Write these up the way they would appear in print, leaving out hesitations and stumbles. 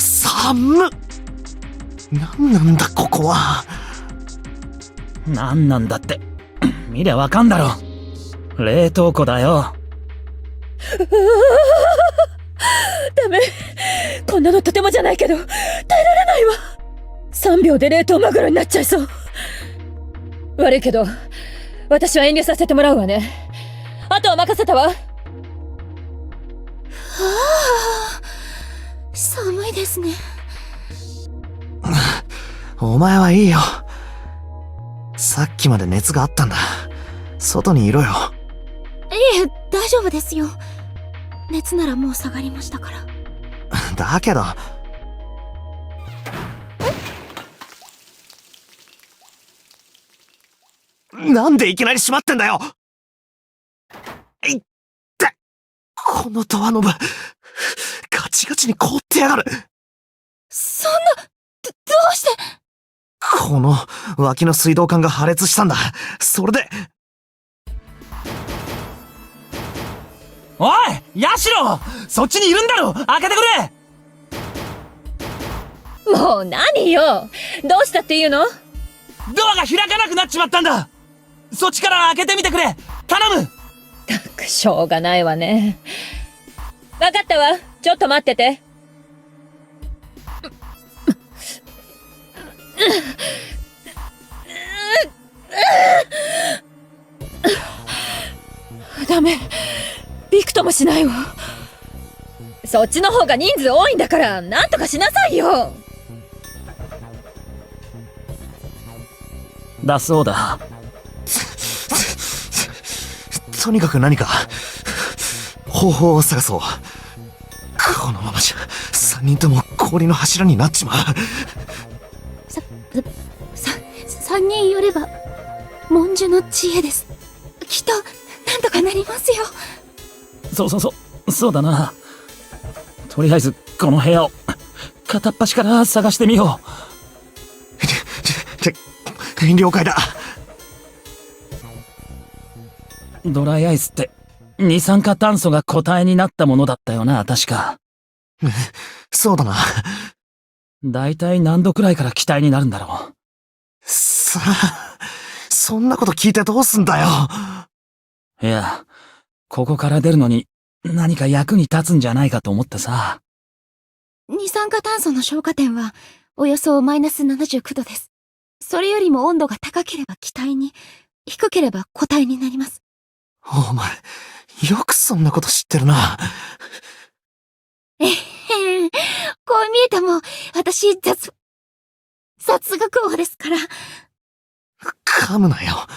寒っ。なんなんだここは。なんなんだって見りゃわかんだろ。冷凍庫だよ。ダメ、こんなのとてもじゃないけど耐えられないわ。3秒で冷凍マグロになっちゃいそう。悪いけど私は遠慮させてもらうわね。あとは任せたわ。寒いですね。お前はいいよ。さっきまで熱があったんだ。外にいろよ。いえ、大丈夫ですよ。熱ならもう下がりましたから。だけど。なんでいきなり閉まってんだよ。いって、このドアノブガチガチに凍ってやがる。そんな、どうして。この脇の水道管が破裂したんだ。それで。おいヤシロ、そっちにいるんだろ。開けてくれ。もう何よ、どうしたっていうの。ドアが開かなくなっちまったんだ。そっちから開けてみてくれ、頼む。たくしょうがないわね。わかったわ、ちょっと待ってて。ダメ、びくともしないわ。そっちの方が人数多いんだからなんとかしなさいよ。だそうだ。とにかく何か方法を探そう。このままじゃ3人とも氷の柱になっちまう。3人寄れば文殊の知恵です。きっとなんとかなりますよ。そうだな。とりあえずこの部屋を片っ端から探してみよう。了解だ。ドライアイスって二酸化炭素が固体になったものだったよな、確か。そうだな。だいたい何度くらいから気体になるんだろう。さあ、そんなこと聞いてどうすんだよ。いや、ここから出るのに何か役に立つんじゃないかと思ってさ。二酸化炭素の消火点はおよそマイナス79度です。それよりも温度が高ければ気体に、低ければ固体になります。お前、よくそんなこと知ってるな。こう見えても、私、雑学王ですから。噛むなよ。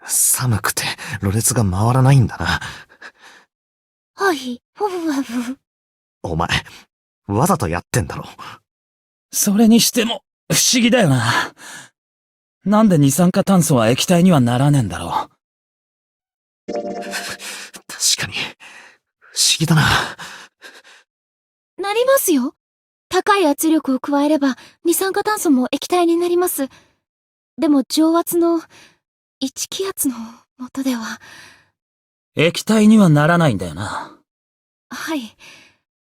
寒くて、ろれつが回らないんだな。お前、わざとやってんだろ。それにしても、不思議だよな。なんで二酸化炭素は液体にはならねえんだろう。確かに、不思議だな。なりますよ。高い圧力を加えれば、二酸化炭素も液体になります。でも蒸圧の、1気圧の元では。液体にはならないんだよな。はい。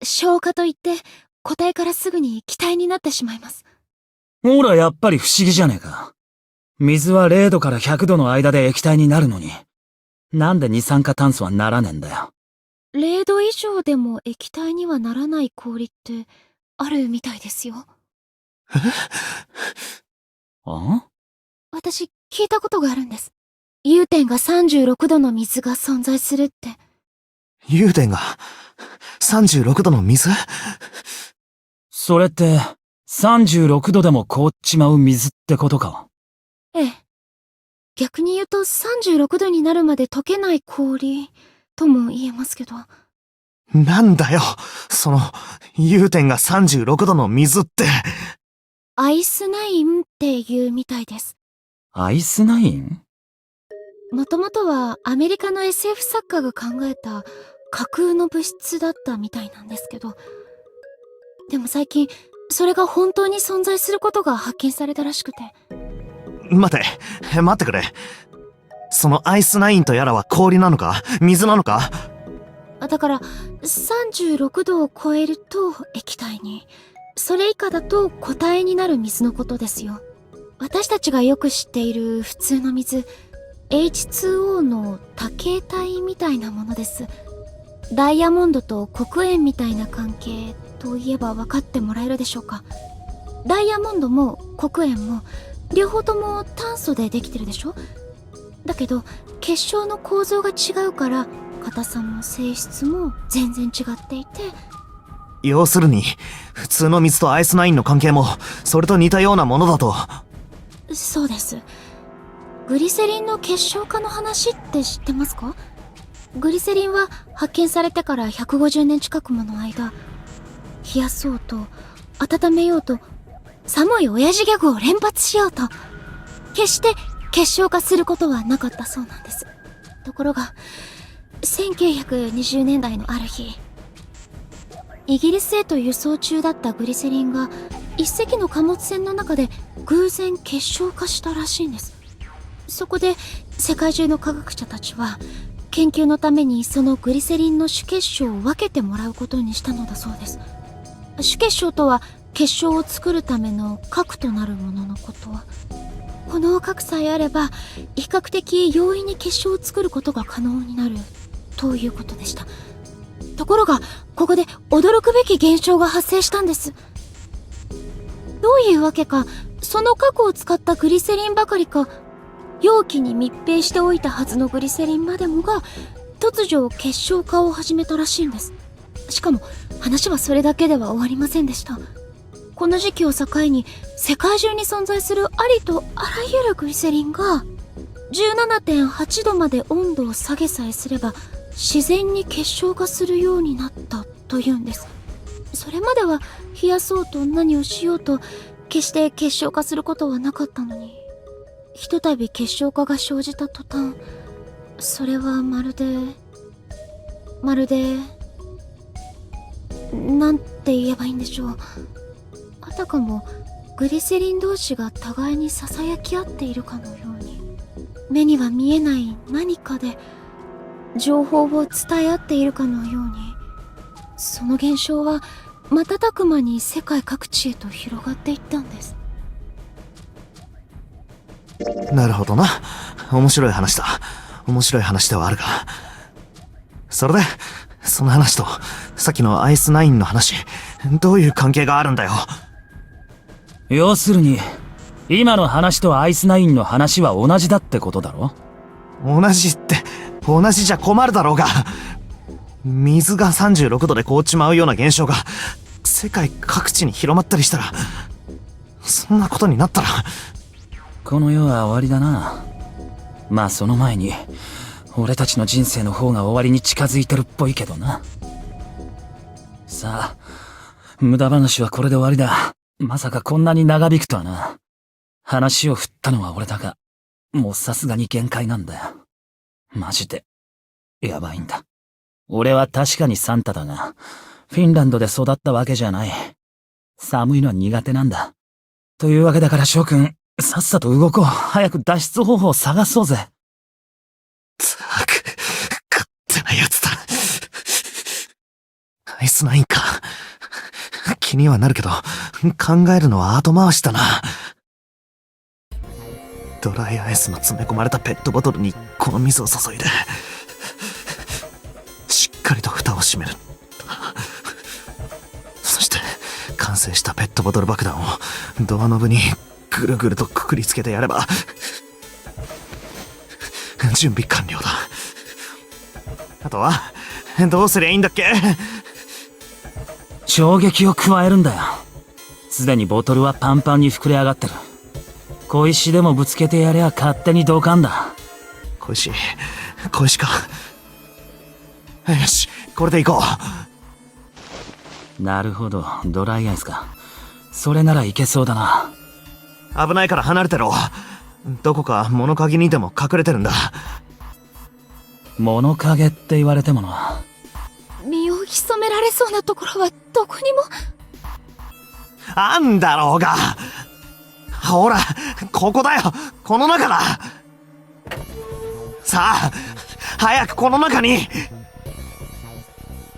消化といって、固体からすぐに気体になってしまいます。ほら、やっぱり不思議じゃねえか。水は0度から100度の間で液体になるのに、なんで二酸化炭素はならねえんだよ。0度以上でも液体にはならない氷ってあるみたいですよ。あ？私聞いたことがあるんです。融点が36度の水が存在するって。融点が36度の水？それって36度でも凍っちまう水ってことか？ええ。逆に言うと36度になるまで溶けない氷とも言えますけど。なんだよ、その融点が36度の水って。アイスナインっていうみたいです。アイスナイン？もともとはアメリカの SF 作家が考えた架空の物質だったみたいなんですけど、でも最近それが本当に存在することが発見されたらしくて。待ってくれ。そのアイスナインとやらは氷なのか水なのか？だから、36度を超えると液体に、それ以下だと固体になる水のことですよ。私たちがよく知っている普通の水、H2O の多形態みたいなものです。ダイヤモンドと黒鉛みたいな関係といえば分かってもらえるでしょうか。ダイヤモンドも黒鉛も両方とも炭素でできてるでしょ。だけど結晶の構造が違うから硬さも性質も全然違っていて、要するに、普通の水とアイスナインの関係も、それと似たようなものだと。そうです。グリセリンの結晶化の話って知ってますか？グリセリンは発見されてから150年近くもの間、冷やそうと温めようと寒い親父ギャグを連発しようと決して結晶化することはなかったそうなんです。ところが1920年代のある日、イギリスへと輸送中だったグリセリンが一隻の貨物船の中で偶然結晶化したらしいんです。そこで世界中の科学者たちは研究のためにそのグリセリンの主結晶を分けてもらうことにしたのだそうです。主結晶とは結晶を作るための核となるもののこと。この核さえあれば比較的容易に結晶を作ることが可能になるということでした。ところがここで驚くべき現象が発生したんです。どういうわけかその核を使ったグリセリンばかりか、容器に密閉しておいたはずのグリセリンまでもが突如結晶化を始めたらしいんです。しかも話はそれだけでは終わりませんでした。この時期を境に世界中に存在するありとあらゆるグリセリンが 17.8 度まで温度を下げさえすれば自然に結晶化するようになったというんです。それまでは冷やそうと何をしようと決して結晶化することはなかったのに、ひとたび結晶化が生じた途端、それはまるでなんて言えばいいんでしょう。あたかもグリセリン同士が互いに囁き合っているかのように、目には見えない何かで情報を伝え合っているかのように、その現象は瞬く間に世界各地へと広がっていったんです。なるほどな。面白い話だ。面白い話ではあるが。それで、その話と、さっきのアイスナインの話、どういう関係があるんだよ。要するに、今の話とアイスナインの話は同じだってことだろ？同じって、同じじゃ困るだろうが。水が36度で凍っちまうような現象が、世界各地に広まったりしたら、そんなことになったら、この世は終わりだな。まあその前に、俺たちの人生の方が終わりに近づいてるっぽいけどな。さあ、無駄話はこれで終わりだ。まさかこんなに長引くとはな。話を振ったのは俺だが、もうさすがに限界なんだよ。マジで、やばいんだ。俺は確かにサンタだが、フィンランドで育ったわけじゃない。寒いのは苦手なんだ。というわけだから翔くん、さっさと動こう。早く脱出方法を探そうぜ。ったく、勝手なやつだ。アイスナインか。気にはなるけど、考えるのは後回しだな。ドライアイスの詰め込まれたペットボトルにこの水を注いで、しっかりと蓋を閉める。そして、完成したペットボトル爆弾をドアノブにぐるぐるとくくりつけてやれば、準備完了だ。あとは、どうすりゃいいんだっけ？衝撃を加えるんだよ。すでにボトルはパンパンに膨れ上がってる。小石でもぶつけてやりゃ勝手にドカンだ。小石か。よし、これで行こなるほど、ドライアイスか。それならいけそうだな。う。危ないから離れてろ。どこか物陰にでも隠れてるんだ。物陰って言われてもな。身を潜められそうなところはどこにも。あんだろうが。ほら、ここだよ。この中だ。さあ早くこの中に。